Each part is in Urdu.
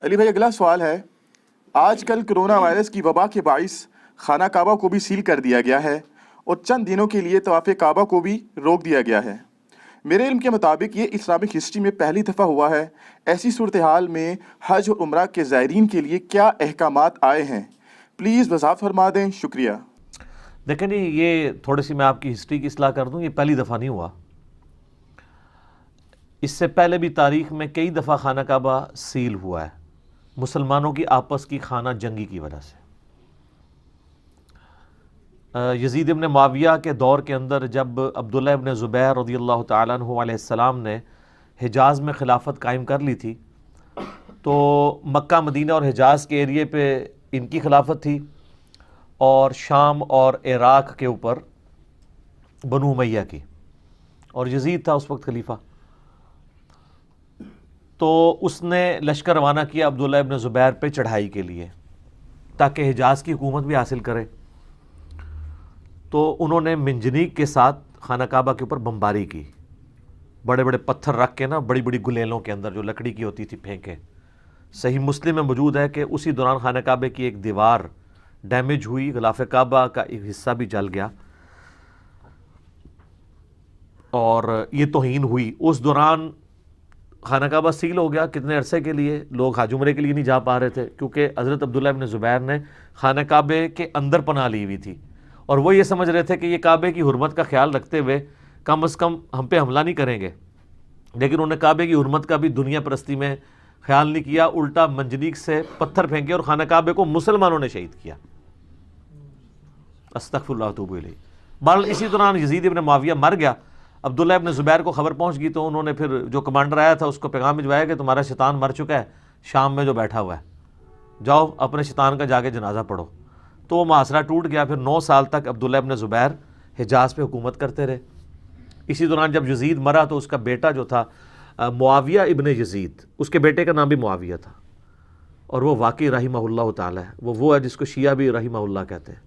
علی بھائی اگلا سوال ہے، آج کل کرونا وائرس کی وبا کے باعث خانہ کعبہ کو بھی سیل کر دیا گیا ہے اور چند دنوں کے لیے طواف کعبہ کو بھی روک دیا گیا ہے۔ میرے علم کے مطابق یہ اسلامک ہسٹری میں پہلی دفعہ ہوا ہے۔ ایسی صورتحال میں حج اور عمرہ کے زائرین کے لیے کیا احکامات آئے ہیں؟ پلیز وضاحت فرما دیں، شکریہ۔ دیکھیں جی، یہ تھوڑی سی میں آپ کی ہسٹری کی اصلاح کر دوں، یہ پہلی دفعہ نہیں ہوا۔ اس سے پہلے بھی تاریخ میں کئی دفعہ خانہ کعبہ سیل ہوا ہے مسلمانوں کی آپس کی خانہ جنگی کی وجہ سے۔ یزید ابن معاویہ کے دور کے اندر جب عبداللہ ابن زبیر رضی اللہ تعالیٰ عنہ علیہ السلام نے حجاز میں خلافت قائم کر لی تھی، تو مکہ مدینہ اور حجاز کے ایریے پہ ان کی خلافت تھی اور شام اور عراق کے اوپر بنو امیہ کی، اور یزید تھا اس وقت خلیفہ۔ تو اس نے لشکر روانہ کیا عبداللہ ابن زبیر پہ چڑھائی کے لیے تاکہ حجاز کی حکومت بھی حاصل کرے۔ تو انہوں نے منجنیق کے ساتھ خانہ کعبہ کے اوپر بمباری کی، بڑے بڑے پتھر رکھ کے نا، بڑی بڑی گلیلوں کے اندر جو لکڑی کی ہوتی تھی پھینکے۔ صحیح مسلم میں موجود ہے کہ اسی دوران خانہ کعبہ کی ایک دیوار ڈیمیج ہوئی، غلاف کعبہ کا ایک حصہ بھی جل گیا اور یہ توہین ہوئی۔ اس دوران خانہ کعبہ سیل ہو گیا کتنے عرصے کے لیے، لوگ حج عمرے کے لیے نہیں جا پا رہے تھے، کیونکہ حضرت عبداللہ ابن زبیر نے خانہ کعبہ کے اندر پناہ لی ہوئی تھی اور وہ یہ سمجھ رہے تھے کہ یہ کعبہ کی حرمت کا خیال رکھتے ہوئے کم از کم ہم پہ حملہ نہیں کریں گے، لیکن انہوں نے کعبہ کی حرمت کا بھی دنیا پرستی میں خیال نہیں کیا، الٹا منجنیق سے پتھر پھینکے اور خانہ کعبہ کو مسلمانوں نے شہید کیا۔ استغفر اللہ واتوب الیہ۔ بہرحال اسی دوران یزید ابن معاویہ مر گیا۔ عبداللہ ابن زبیر کو خبر پہنچ گئی تو انہوں نے پھر جو کمانڈر آیا تھا اس کو پیغام بھجوایا کہ تمہارا شیطان مر چکا ہے شام میں جو بیٹھا ہوا ہے، جاؤ اپنے شیطان کا جا کے جنازہ پڑھو۔ تو وہ محاصرہ ٹوٹ گیا۔ پھر 9 سال تک عبداللہ ابن زبیر حجاز پہ حکومت کرتے رہے۔ اسی دوران جب یزید مرا تو اس کا بیٹا جو تھا معاویہ ابن یزید، اس کے بیٹے کا نام بھی معاویہ تھا، اور وہ واقعی رحمہ اللہ تعالی ہے، وہ ہے جس کو شیعہ بھی رحمہ اللہ کہتے ہیں۔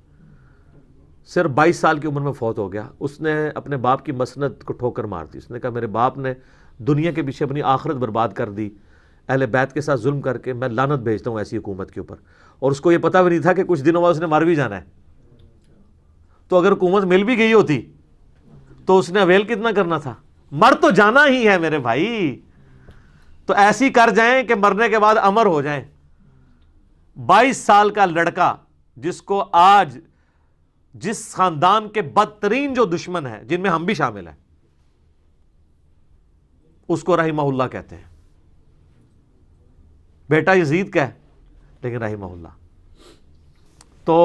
صرف 22 سال کی عمر میں فوت ہو گیا۔ اس نے اپنے باپ کی مسند کو ٹھوکر مار دی۔ اس نے کہا میرے باپ نے دنیا کے پیچھے اپنی آخرت برباد کر دی اہل بیت کے ساتھ ظلم کر کے، میں لعنت بھیجتا ہوں ایسی حکومت کے اوپر۔ اور اس کو یہ پتہ بھی نہیں تھا کہ کچھ دنوں بعد اس نے مر بھی جانا ہے، تو اگر حکومت مل بھی گئی ہوتی تو اس نے اویل کتنا کرنا تھا، مر تو جانا ہی ہے میرے بھائی، تو ایسی کر جائیں کہ مرنے کے بعد امر ہو جائیں۔ 22 سال کا لڑکا جس کو آج جس خاندان کے بدترین جو دشمن ہیں جن میں ہم بھی شامل ہیں اس کو رحمہ اللہ کہتے ہیں، بیٹا یزید کا ہے لیکن رحمہ اللہ۔ تو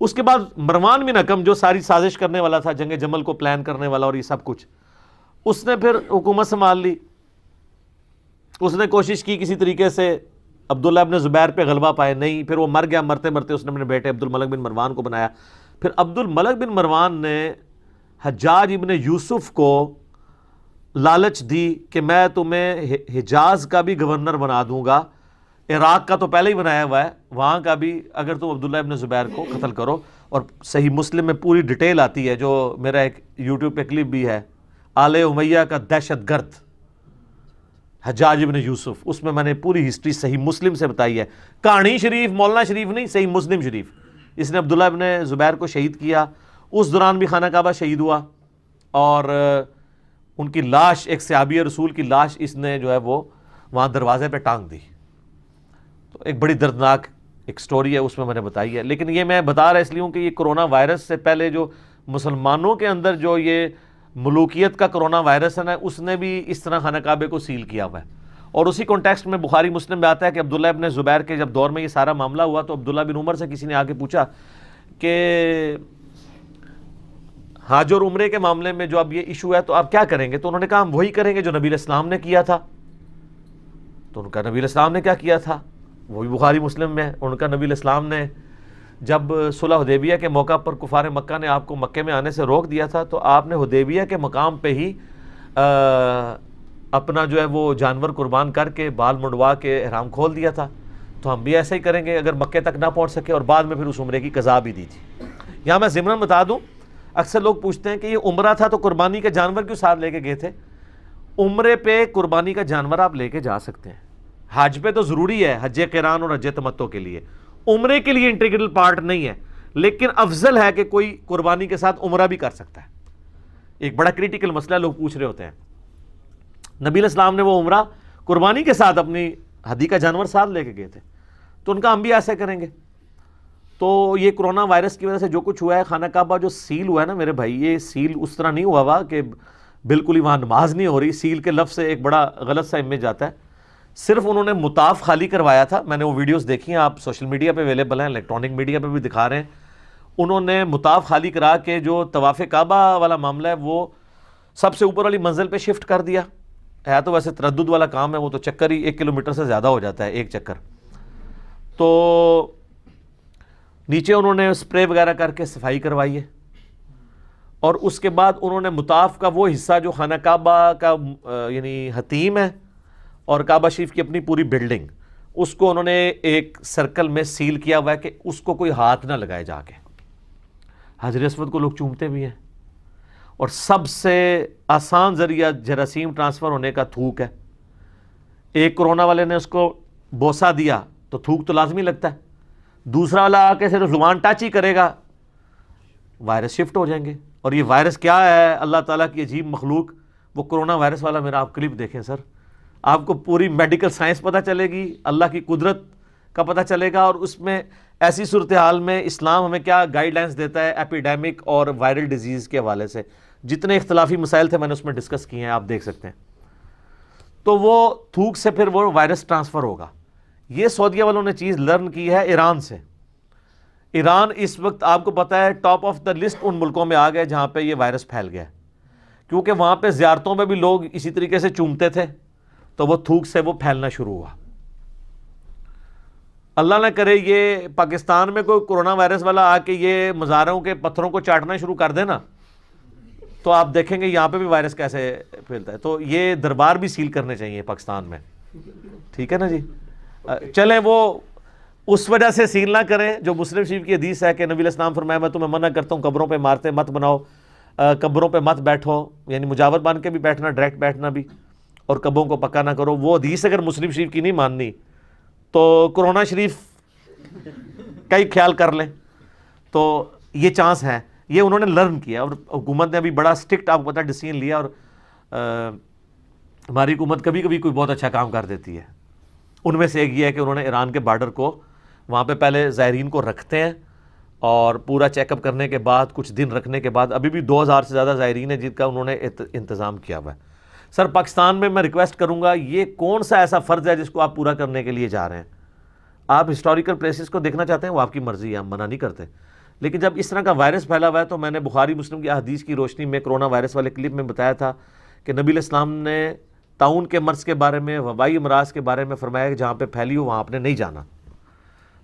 اس کے بعد مروان بن حکم جو ساری سازش کرنے والا تھا، جنگ جمل کو پلان کرنے والا اور یہ سب کچھ، اس نے پھر حکومت سنبھال لی۔ اس نے کوشش کی کسی طریقے سے عبداللہ ابن زبیر پہ غلبہ پائے، نہیں، پھر وہ مر گیا۔ مرتے مرتے اس نے اپنے بیٹے عبد الملک بن مروان کو بنایا۔ پھر عبد الملک بن مروان نے حجاج ابن یوسف کو لالچ دی کہ میں تمہیں حجاز کا بھی گورنر بنا دوں گا، عراق کا تو پہلے ہی بنایا ہوا ہے، وہاں کا بھی، اگر تم عبداللہ ابن زبیر کو قتل کرو۔ اور صحیح مسلم میں پوری ڈیٹیل آتی ہے، جو میرا ایک یوٹیوب پہ کلپ بھی ہے، آل امیہ کا دہشت گرد حجاج ابن یوسف، اس میں میں نے پوری ہسٹری صحیح مسلم سے بتائی ہے، کہانی شریف، مولانا شریف نہیں، صحیح مسلم شریف۔ اس نے عبداللہ ابن زبیر کو شہید کیا۔ اس دوران بھی خانہ کعبہ شہید ہوا اور ان کی لاش، ایک صحابی رسول کی لاش اس نے جو ہے وہ وہاں دروازے پہ ٹانگ دی۔ تو ایک بڑی دردناک ایک سٹوری ہے، اس میں نے بتائی ہے۔ لیکن یہ میں بتا رہا اس لیے ہوں کہ یہ کرونا وائرس سے پہلے جو مسلمانوں کے اندر جو یہ ملوکیت کا کرونا وائرس ہے نا، اس نے بھی اس طرح خانہ کعبہ کو سیل کیا ہوا ہے۔ اور اسی کانٹیکسٹ میں بخاری مسلم میں آتا ہے کہ عبداللہ ابن زبیر کے جب دور میں یہ سارا معاملہ ہوا تو عبداللہ بن عمر سے کسی نے آ کے پوچھا کہ حج اور عمرے کے معاملے میں جو اب یہ ایشو ہے تو آپ کیا کریں گے؟ تو انہوں نے کہا ہم وہی کریں گے جو نبی علیہ السلام نے کیا تھا۔ تو ان کا نبی علیہ السلام نے کیا کیا تھا وہ بھی بخاری مسلم میں ہے۔ ان کا نبی علیہ السلام نے جب صلح حدیبیہ کے موقع پر کفار مکہ نے آپ کو مکے میں آنے سے روک دیا تھا، تو آپ نے حدیبیہ کے مقام پہ ہی اپنا جو ہے وہ جانور قربان کر کے بال منڈوا کے احرام کھول دیا تھا۔ تو ہم بھی ایسا ہی کریں گے اگر مکے تک نہ پہنچ سکے، اور بعد میں پھر اس عمرے کی قضا بھی دی تھی۔ یہاں میں ضمناً بتا دوں، اکثر لوگ پوچھتے ہیں کہ یہ عمرہ تھا تو قربانی کا جانور کیوں ساتھ لے کے گئے تھے؟ عمرے پہ قربانی کا جانور آپ لے کے جا سکتے ہیں، حج پہ تو ضروری ہے، حج قران اور حج تمتع کے لیے، عمرے کے لیے انٹیگرل پارٹ نہیں ہے، لیکن افضل ہے کہ کوئی قربانی کے ساتھ عمرہ بھی کر سکتا ہے۔ ایک بڑا کریٹیکل مسئلہ لوگ پوچھ رہے ہوتے ہیں، نبی علیہ السلام نے وہ عمرہ قربانی کے ساتھ اپنی ہدی کا جانور ساتھ لے کے گئے تھے، تو ان کا ہم بھی ایسے کریں گے۔ تو یہ کرونا وائرس کی وجہ سے جو کچھ ہوا ہے، خانہ کعبہ جو سیل ہوا ہے نا میرے بھائی، یہ سیل اس طرح نہیں ہوا کہ بالکل ہی وہاں نماز نہیں ہو رہی۔ سیل کے لفظ سے ایک بڑا غلط سا امیج آتا ہے، صرف انہوں نے مطاف خالی کروایا تھا۔ میں نے وہ ویڈیوز دیکھی ہیں، آپ سوشل میڈیا پہ اویلیبل ہیں، الیکٹرانک میڈیا پہ بھی دکھا رہے ہیں۔ انہوں نے مطاف خالی کرا کے جو طواف کعبہ والا معاملہ ہے وہ سب سے اوپر والی منزل پہ شفٹ کر دیا ہے۔ تو ویسے تردد والا کام ہے، وہ تو چکر ہی 1 کلومیٹر سے زیادہ ہو جاتا ہے ایک چکر۔ تو نیچے انہوں نے اسپرے وغیرہ کر کے صفائی کروائی ہے، اور اس کے بعد انہوں نے مطاف کا وہ حصہ جو خانہ کعبہ کا یعنی حتیم ہے اور کعبہ شریف کی اپنی پوری بلڈنگ، اس کو انہوں نے ایک سرکل میں سیل کیا ہوا ہے کہ اس کو کوئی ہاتھ نہ لگائے جا کے۔ حجر اسود کو لوگ چومتے بھی ہیں، اور سب سے آسان ذریعہ جراثیم ٹرانسفر ہونے کا تھوک ہے۔ ایک کرونا والے نے اس کو بوسہ دیا تو تھوک تو لازمی لگتا ہے، دوسرا والا آ کے صرف زبان ٹچ ہی کرے گا، وائرس شفٹ ہو جائیں گے۔ اور یہ وائرس کیا ہے، اللہ تعالیٰ کی عجیب مخلوق، وہ کرونا وائرس والا میرا آپ کلپ دیکھیں سر، آپ کو پوری میڈیکل سائنس پتہ چلے گی، اللہ کی قدرت کا پتہ چلے گا، اور اس میں ایسی صورتحال میں اسلام ہمیں کیا گائیڈ لائنس دیتا ہے ایپیڈیمک اور وائرل ڈیزیز کے حوالے سے۔ جتنے اختلافی مسائل تھے میں نے اس میں ڈسکس کیے ہیں، آپ دیکھ سکتے ہیں۔ تو وہ تھوک سے پھر وہ وائرس ٹرانسفر ہوگا۔ یہ سعودیہ والوں نے چیز لرن کی ہے ایران سے۔ ایران اس وقت آپ کو پتہ ہے ٹاپ آف دا لسٹ ان ملکوں میں آ گئے جہاں پہ یہ وائرس پھیل گیا ہے، کیونکہ وہاں پہ زیارتوں میں بھی لوگ اسی طریقے سے چومتے تھے، تو وہ تھوک سے وہ پھیلنا شروع ہوا۔ اللہ نہ کرے یہ پاکستان میں کوئی کرونا وائرس والا آ کے یہ مزاروں کے پتھروں کو چاٹنا شروع کر دے نا، تو آپ دیکھیں گے یہاں پہ بھی وائرس کیسے پھیلتا ہے۔ تو یہ دربار بھی سیل کرنے چاہیے پاکستان میں، ٹھیک ہے نا جی۔ چلیں وہ اس وجہ سے سیل نہ کریں جو مسلم شریف کی حدیث ہے کہ نبی علیہ السلام فرمایا میں تمہیں منع کرتا ہوں قبروں پہ عمارتیں مت بناؤ، قبروں پہ مت بیٹھو، یعنی مجاور بن کے بھی بیٹھنا، ڈائریکٹ بیٹھنا بھی، اور قبروں کو پکا نہ کرو۔ وہ حدیث اگر مسلم شریف کی نہیں ماننی تو کرونا شریف کا ہی خیال کر لیں۔ تو یہ چانس ہے، یہ انہوں نے لرن کیا، اور حکومت نے ابھی بڑا اسٹرکٹ آپ کو پتہ ڈیسیژن لیا، اور ہماری حکومت کبھی کبھی کوئی بہت اچھا کام کر دیتی ہے۔ ان میں سے ایک یہ ہے کہ انہوں نے ایران کے بارڈر کو وہاں پہ پہلے زائرین کو رکھتے ہیں، اور پورا چیک اپ کرنے کے بعد کچھ دن رکھنے کے بعد ابھی بھی 2000 سے زیادہ زائرین ہیں جن کا انہوں نے انتظام کیا ہوا ہے۔ سر پاکستان میں ریکویسٹ کروں گا، یہ کون سا ایسا فرض ہے جس کو آپ پورا کرنے کے لیے جا رہے ہیں؟ آپ ہسٹوریکل پلیسز کو دیکھنا چاہتے ہیں، وہ آپ کی مرضی ہے، ہم منع نہیں کرتے، لیکن جب اس طرح کا وائرس پھیلا ہوا ہے تو میں نے بخاری مسلم کی احادیث کی روشنی میں کرونا وائرس والے کلپ میں بتایا تھا کہ نبی علیہ السلام نے طاعون کے مرض کے بارے میں، وبائی امراض کے بارے میں فرمایا کہ جہاں پہ پھیلی ہو وہاں آپ نے نہیں جانا۔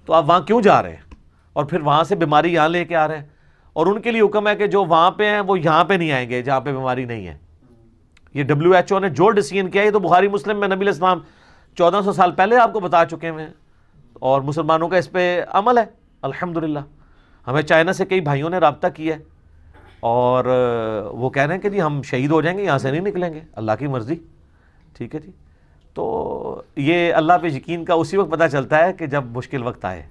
تو آپ وہاں کیوں جا رہے ہیں، اور پھر وہاں سے بیماری یہاں لے کے آ رہے ہیں؟ اور ان کے لیے حکم ہے کہ جو وہاں پہ ہیں وہ یہاں پہ نہیں آئیں گے جہاں پہ بیماری نہیں ہے۔ یہ WHO نے جو ڈیسیژن کیا ہے، یہ تو بخاری مسلم میں نبی علیہ السلام 1400 سال پہلے آپ کو بتا چکے ہیں، اور مسلمانوں کا اس پہ عمل ہے الحمدللہ۔ ہمیں چائنا سے کئی بھائیوں نے رابطہ کیا ہے، اور وہ کہہ رہے ہیں کہ جی ہم شہید ہو جائیں گے، یہاں سے نہیں نکلیں گے، اللہ کی مرضی، ٹھیک ہے جی۔ تو یہ اللہ پہ یقین کا اسی وقت پتہ چلتا ہے کہ جب مشکل وقت آئے۔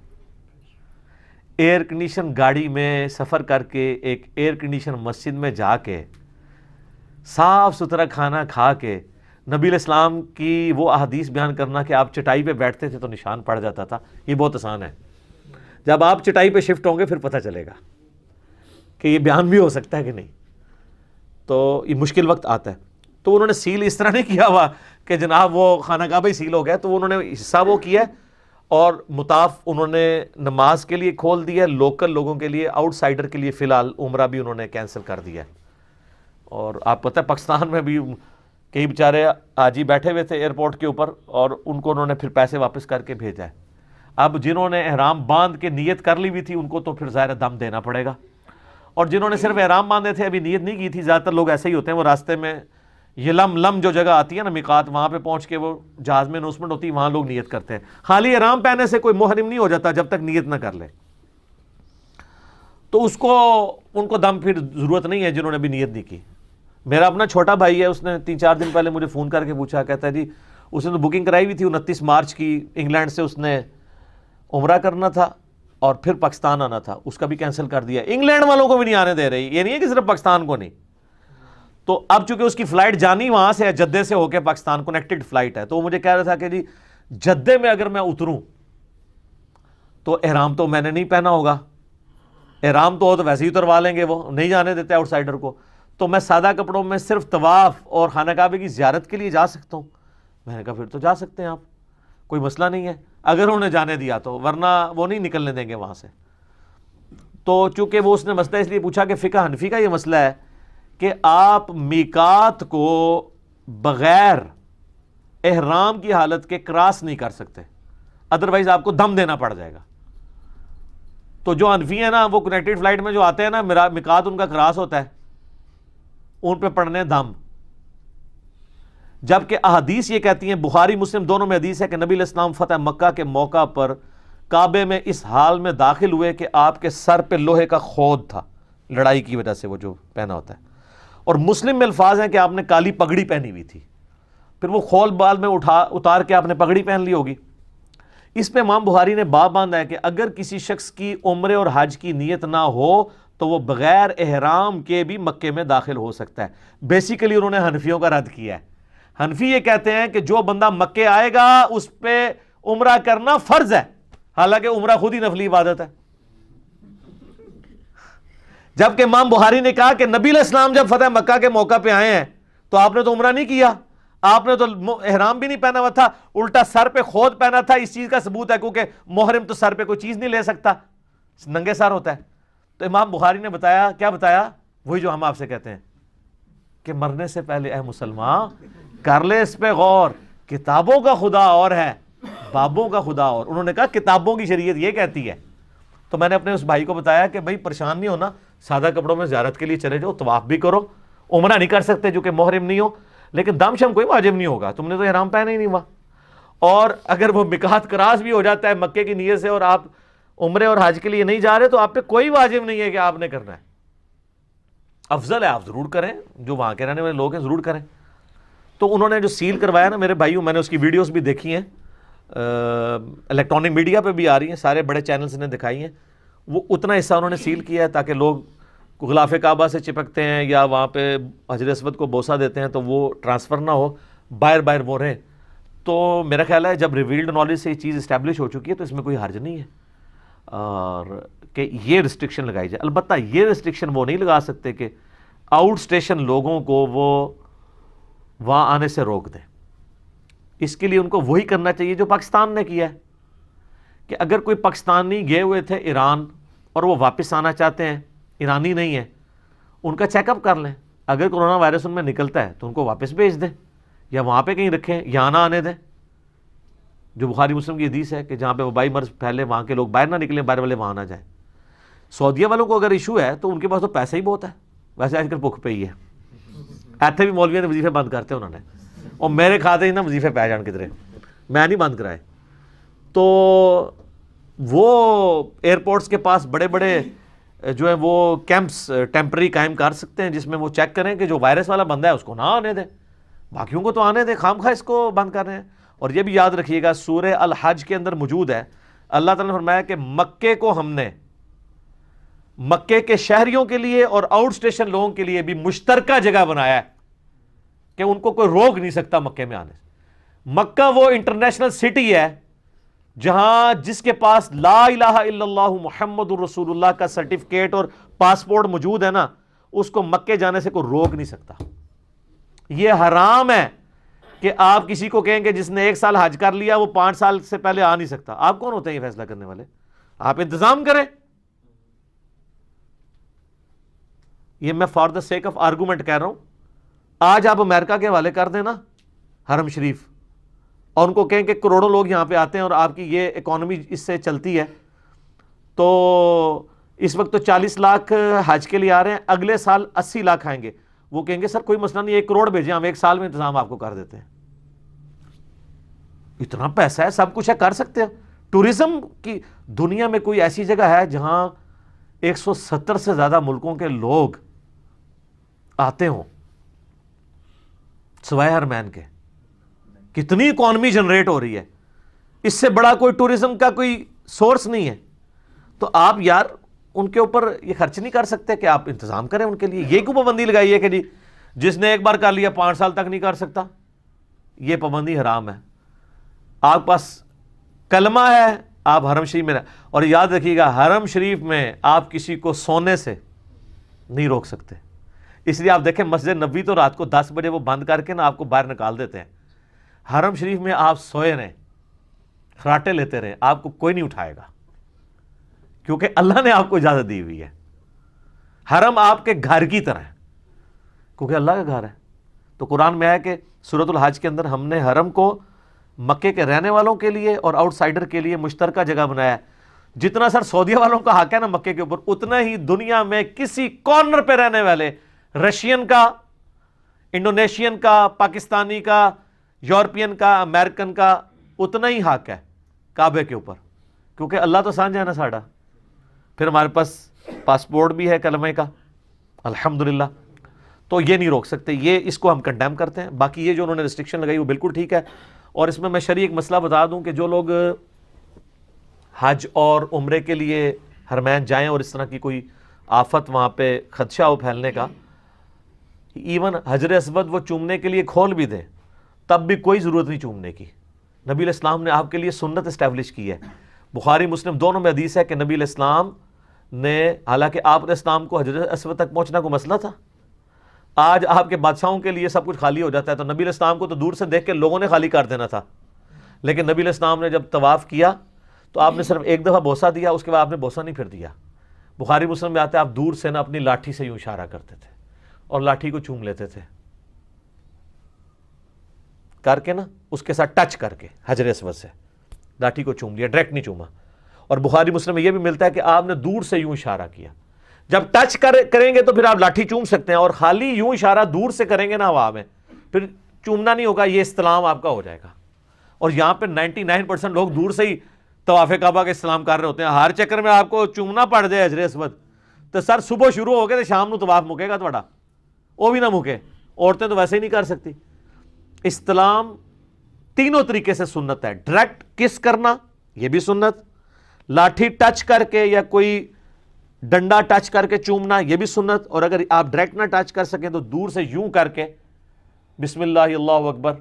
ایئر کنڈیشن گاڑی میں سفر کر کے، ایک ایئر کنڈیشن مسجد میں جا کے، صاف ستھرا کھانا کھا کے، نبی علیہ السلام کی وہ احادیث بیان کرنا کہ آپ چٹائی پہ بیٹھتے تھے تو نشان پڑ جاتا تھا، یہ بہت آسان ہے۔ جب آپ چٹائی پہ شفٹ ہوں گے پھر پتہ چلے گا کہ یہ بیان بھی ہو سکتا ہے کہ نہیں۔ تو یہ مشکل وقت آتا ہے۔ تو انہوں نے سیل اس طرح نہیں کیا ہوا کہ جناب وہ خانہ کعبہ ہی سیل ہو گیا، تو انہوں نے حصہ وہ کیا ہے، اور مطاف انہوں نے نماز کے لیے کھول دیا، لوکل لوگوں کے لیے، آؤٹ سائڈر کے لیے فی الحال عمرہ بھی انہوں نے کینسل کر دیا ہے۔ اور آپ پتہ ہے پاکستان میں بھی کئی بیچارے آج ہی بیٹھے ہوئے تھے ایئرپورٹ کے اوپر، اور ان کو انہوں نے پھر پیسے واپس کر کے بھیجا ہے۔ اب جنہوں نے احرام باندھ کے نیت کر لی ہوئی تھی ان کو تو پھر ظاہر دم دینا پڑے گا، اور جنہوں نے صرف احرام باندھے تھے ابھی نیت نہیں کی تھی، زیادہ تر لوگ ایسے ہی ہوتے ہیں، وہ راستے میں یہ لم جو جگہ آتی ہے نا میقات، وہاں پہ پہنچ کے وہ جہاز میں اناؤنسمنٹ ہوتی ہے، وہاں لوگ نیت کرتے ہیں۔ خالی احرام پہننے سے کوئی محرم نہیں ہو جاتا جب تک نیت نہ کر لے، تو اس کو ان کو دم پھر ضرورت نہیں ہے جنہوں نے بھی نیت نہیں کی۔ میرا اپنا چھوٹا بھائی ہے، اس نے 3-4 دن پہلے مجھے فون کر کے پوچھا، کہتا ہے جی اس نے تو بکنگ کرائی ہوئی تھی 29 مارچ کی، انگلینڈ سے اس نے عمرہ کرنا تھا اور پھر پاکستان آنا تھا، اس کا بھی کینسل کر دیا. انگلینڈ والوں کو بھی نہیں آنے دے رہی، یہ نہیں ہے کہ صرف پاکستان کو نہیں. تو اب چونکہ اس کی فلائٹ جانی وہاں سے ہے، جدے سے ہو کے پاکستان کنیکٹڈ فلائٹ ہے، تو وہ مجھے کہہ رہا تھا کہ جی جدے میں اگر میں اتروں تو احرام تو میں نے نہیں پہنا ہوگا، احرام تو ویسے ہی اتروا لیں گے، وہ نہیں جانے دیتے آؤٹ سائڈر کو، تو میں سادہ کپڑوں میں صرف طواف اور خانہ کعبے کی زیارت کے لیے جا سکتا ہوں. میں نے کہا پھر تو جا سکتے ہیں آپ، کوئی مسئلہ نہیں ہے اگر انہوں نے جانے دیا تو، ورنہ وہ نہیں نکلنے دیں گے وہاں سے. تو چونکہ وہ اس نے مسئلہ اس لیے پوچھا کہ فقہ حنفی کا یہ مسئلہ ہے کہ آپ میقات کو بغیر احرام کی حالت کے کراس نہیں کر سکتے، ادروائز آپ کو دم دینا پڑ جائے گا. تو جو حنفی ہیں نا وہ کنیکٹڈ فلائٹ میں جو آتے ہیں نا، میقات ان کا کراس ہوتا ہے، ان پہ پڑھنے دم. جبکہ احادیث یہ کہتی ہیں، بخاری مسلم دونوں میں حدیث ہے کہ نبی علیہ السلام فتح مکہ کے موقع پر کعبے میں اس حال میں داخل ہوئے کہ آپ کے سر پہ لوہے کا خود تھا، لڑائی کی وجہ سے وہ جو پہنا ہوتا ہے. اور مسلم میں الفاظ ہیں کہ آپ نے کالی پگڑی پہنی ہوئی تھی، پھر وہ خول بال میں اتار کے آپ نے پگڑی پہن لی ہوگی. اس پہ امام بخاری نے باب باندھا ہے کہ اگر کسی شخص کی عمرے اور حج کی نیت نہ ہو تو وہ بغیر احرام کے بھی مکے میں داخل ہو سکتا ہے. بیسیکلی انہوں نے حنفیوں کا رد کیا ہے. حنفی یہ کہتے ہیں کہ جو بندہ مکے آئے گا اس پہ عمرہ کرنا فرض ہے، حالانکہ عمرہ خود ہی نفلی عبادت ہے. جبکہ امام بخاری نے کہا کہ نبی علیہ السلام جب فتح مکہ کے موقع پہ آئے ہیں تو آپ نے تو عمرہ نہیں کیا، آپ نے تو احرام بھی نہیں پہنا ہوا تھا، الٹا سر پہ خود پہنا تھا. اس چیز کا ثبوت ہے کیونکہ محرم تو سر پہ کوئی چیز نہیں لے سکتا، ننگے سر ہوتا ہے. تو امام بخاری نے بتایا، کیا بتایا؟ وہی جو ہم آپ سے کہتے ہیں کہ مرنے سے پہلے اے مسلمان کر لے اس پہ غور، کتابوں کا خدا اور ہے بابوں کا خدا اور. انہوں نے کہا کتابوں کی شریعت یہ کہتی ہے. تو میں نے اپنے اس بھائی کو بتایا کہ بھائی پریشان نہیں ہونا، سادہ کپڑوں میں زیارت کے لیے چلے جاؤ، طواف بھی کرو، عمرہ نہیں کر سکتے جو کہ محرم نہیں ہو، لیکن دم شم کوئی واجب نہیں ہوگا، تم نے تو احرام پہنا ہی نہیں ہوا. اور اگر وہ میقات کراس بھی ہو جاتا ہے مکے کی نیت سے اور آپ عمرے اور حج کے لیے نہیں جا رہے تو آپ پہ کوئی واجب نہیں ہے کہ آپ نے کرنا ہے. افضل ہے آپ ضرور کریں، جو وہاں کے رہنے والے لوگ ہیں ضرور کریں. تو انہوں نے جو سیل کروایا نا میرے بھائیوں، میں نے اس کی ویڈیوز بھی دیکھی ہیں، الیکٹرانک میڈیا پہ بھی آ رہی ہیں، سارے بڑے چینلز نے دکھائی ہیں. وہ اتنا حصہ انہوں نے سیل کیا ہے تاکہ لوگ غلاف کعبہ سے چپکتے ہیں یا وہاں پہ حجر اسود کو بوسہ دیتے ہیں تو وہ ٹرانسفر نہ ہو، باہر وہ رہیں. تو میرا خیال ہے جب ریویلڈ نالج سے یہ چیز اسٹیبلش ہو چکی ہے تو اس میں کوئی حرج نہیں ہے اور کہ یہ ریسٹرکشن لگائی جائے. البتہ یہ ریسٹرکشن وہ نہیں لگا سکتے کہ آؤٹ اسٹیشن لوگوں کو وہ وہاں آنے سے روک دیں. اس کے لیے ان کو وہی کرنا چاہیے جو پاکستان نے کیا ہے کہ اگر کوئی پاکستانی گئے ہوئے تھے ایران اور وہ واپس آنا چاہتے ہیں، ایرانی نہیں ہے، ان کا چیک اپ کر لیں. اگر کرونا وائرس ان میں نکلتا ہے تو ان کو واپس بھیج دیں یا وہاں پہ کہیں رکھیں، یہاں نہ آنے دیں. جو بخاری مسلم کی حدیث ہے کہ جہاں پہ وبائی مرض پھیلے وہاں کے لوگ باہر نہ نکلیں، باہر والے وہاں نہ جائیں. سعودیہ والوں کو اگر ایشو ہے تو ان کے پاس تو پیسہ ہی بہت ہے، ویسے آج کل بھوک پہ ہی ہے. ایتھے بھی مولویوں نے وظیفے بند کرتے انہوں نے، اور میرے کھاتے ہی نا وظیفے پہ جان کدھرے، میں نہیں بند کرائے. تو وہ ایئرپورٹس کے پاس بڑے بڑے جو ہیں وہ کیمپس ٹیمپرری قائم کر سکتے ہیں جس میں وہ چیک کریں کہ جو وائرس والا بندہ ہے اس کو نہ آنے دیں، باقیوں کو تو آنے دیں، خام خواہ اس کو بند کر رہے ہیں. اور یہ بھی یاد رکھیے گا سورہ الحج کے اندر موجود ہے، اللہ تعالیٰ نے فرمایا کہ مکے کو ہم نے مکے کے شہریوں کے لیے اور آؤٹ اسٹیشن لوگوں کے لیے بھی مشترکہ جگہ بنایا ہے کہ ان کو کوئی روک نہیں سکتا مکے میں آنے سے. مکہ وہ انٹرنیشنل سٹی ہے جہاں جس کے پاس لا الہ الا اللہ محمد الرسول اللہ کا سرٹیفکیٹ اور پاسپورٹ موجود ہے نا، اس کو مکے جانے سے کوئی روک نہیں سکتا. یہ حرام ہے کہ آپ کسی کو کہیں کہ جس نے 1 سال حج کر لیا وہ 5 سال سے پہلے آ نہیں سکتا. آپ کون ہوتے ہیں یہ فیصلہ کرنے والے؟ آپ انتظام کریں. یہ میں for the sake of argument کہہ رہا ہوں. آج آپ امریکہ کے حوالے کر دیں نا حرم شریف، اور ان کو کہیں کہ کروڑوں لوگ یہاں پہ آتے ہیں اور آپ کی یہ اکانومی اس سے چلتی ہے، تو اس وقت تو 40 لاکھ حج کے لیے آ رہے ہیں، اگلے سال 80 لاکھ آئیں گے. وہ کہیں گے سر کوئی مسئلہ نہیں، 1 کروڑ بھیجیں، ہم 1 سال میں انتظام آپ کو کر دیتے ہیں. اتنا پیسہ ہے، سب کچھ ہے، کر سکتے ہیں. ٹورزم کی دنیا میں کوئی ایسی جگہ ہے جہاں 170 سے زیادہ ملکوں کے لوگ آتے ہوں سوائے حرمین کے؟ کتنی اکانومی جنریٹ ہو رہی ہے, اس سے بڑا کوئی ٹورزم کا کوئی سورس نہیں ہے. تو آپ یار ان کے اوپر یہ خرچ نہیں کر سکتے کہ آپ انتظام کریں ان کے لیے؟ یہ کیوں پابندی لگائی ہے کہ جی جس نے ایک بار کر لیا 5 سال تک نہیں کر سکتا؟ یہ پابندی حرام ہے. آپ پاس کلمہ ہے, آپ حرم شریف میں اور یاد رکھیے گا حرم شریف میں آپ کسی کو سونے سے نہیں روک سکتے. اس لیے آپ دیکھیں مسجد نبوی تو رات کو 10 بجے وہ بند کر کے نا آپ کو باہر نکال دیتے ہیں. حرم شریف میں آپ سوئے رہیں, خراٹے لیتے رہیں, آپ کو کوئی نہیں اٹھائے گا, کیونکہ اللہ نے آپ کو اجازت دی ہوئی ہے. حرم آپ کے گھر کی طرح ہے کیونکہ اللہ کا گھر ہے. تو قرآن میں ہے کہ سورۃ الحج کے اندر ہم نے حرم کو مکے کے رہنے والوں کے لیے اور آؤٹ سائڈر کے لیے مشترکہ جگہ بنایا ہے. جتنا سر سعودیہ والوں کا حق ہے نا مکے کے اوپر, اتنا ہی دنیا میں کسی کارنر پہ رہنے والے رشین کا, انڈونیشین کا, پاکستانی کا, یورپین کا, امریکن کا اتنا ہی حق ہے کعبے کے اوپر, کیونکہ اللہ تو سانجھا ہے نا ساڑا. پھر ہمارے پاس پاسپورٹ بھی ہے کلمے کا الحمدللہ. تو یہ نہیں روک سکتے, یہ اس کو ہم کنڈیم کرتے ہیں. باقی یہ جو انہوں نے ریسٹرکشن لگائی وہ بالکل ٹھیک ہے. اور اس میں میں شرعی ایک مسئلہ بتا دوں کہ جو لوگ حج اور عمرے کے لیے حرمین جائیں اور اس طرح کی کوئی آفت وہاں پہ خدشہ ہو پھیلنے کا, ایون حجر اسود وہ چومنے کے لیے کھول بھی دیں تب بھی کوئی ضرورت نہیں چومنے کی. نبی علیہ السلام نے آپ کے لیے سنت اسٹیبلش کی ہے. بخاری مسلم دونوں میں حدیث ہے کہ نبی علیہ السلام نے, حالانکہ آپ علیہ السلام کو حجر اسود تک پہنچنا کوئی مسئلہ تھا؟ آج آپ کے بادشاہوں کے لیے سب کچھ خالی ہو جاتا ہے, تو نبی علیہ السلام کو تو دور سے دیکھ کے لوگوں نے خالی کر دینا تھا. لیکن نبی علیہ السلام نے جب طواف کیا تو آپ نے صرف ایک دفعہ بوسہ دیا, اس کے بعد آپ نے بوسہ نہیں پھر دیا. بخاری مسلم میں آتا ہے آپ دور سے نا اپنی لاٹھی سے یوں اشارہ کرتے تھے اور لاٹھی کو چوم لیتے تھے, کر کے نا اس کے ساتھ ٹچ کر کے حجر اسود سے لاٹھی کو چوم لیا, ڈائریکٹ نہیں چوما. اور بخاری مسلم میں یہ بھی ملتا ہے کہ آپ نے دور سے یوں اشارہ کیا. جب ٹچ کریں گے تو پھر آپ لاٹھی چوم سکتے ہیں, اور خالی یوں اشارہ دور سے کریں گے نا ہوا میں, پھر چومنا نہیں ہوگا, یہ استلام آپ کا ہو جائے گا. اور یہاں پہ 99% لوگ دور سے ہی طواف کعبہ کا استلام کر رہے ہوتے ہیں. ہر چکر میں آپ کو چومنا پڑ جائے حجر اسود تو سر صبح شروع ہو گئے تو شام کو طواف مکے گا تھوڑا, وہ بھی نہ مکے. عورتیں تو ویسے ہی نہیں کر سکتی. استلام تینوں طریقے سے سنت ہے. ڈائریکٹ کس کرنا یہ بھی سنت, لاٹھی ٹچ کر کے یا کوئی ڈنڈا ٹچ کر کے چومنا یہ بھی سنت, اور اگر آپ ڈائریکٹ نہ ٹچ کر سکیں تو دور سے یوں کر کے بسم اللہ اللہ اکبر,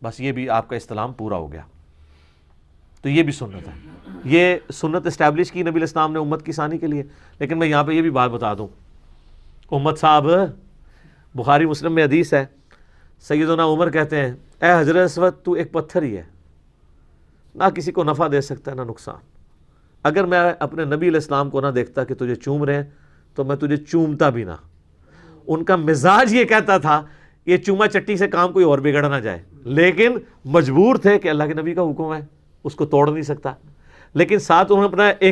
بس یہ بھی آپ کا استلام پورا ہو گیا. تو یہ بھی سنت ہے. یہ سنت اسٹیبلش کی نبی علیہ السلام نے امت کی ثانی کے لیے. لیکن میں یہاں پہ یہ بھی بات بتا دوں, امت صاحب, بخاری مسلم میں حدیث ہے, سیدنا عمر کہتے ہیں اے حجر اسود تو ایک پتھر ہی ہے, نہ کسی کو نفع دے سکتا ہے نہ نقصان. اگر میں اپنے نبی علیہ السلام کو نہ دیکھتا کہ تجھے چوم رہے ہیں تو میں تجھے چومتا بھی نہ. ان کا مزاج یہ کہتا تھا یہ چوما چٹی سے کام کوئی اور بگڑ نہ جائے, لیکن مجبور تھے کہ اللہ کے نبی کا حکم ہے, اس کو توڑ نہیں سکتا. لیکن ساتھ انہوں نے اپنا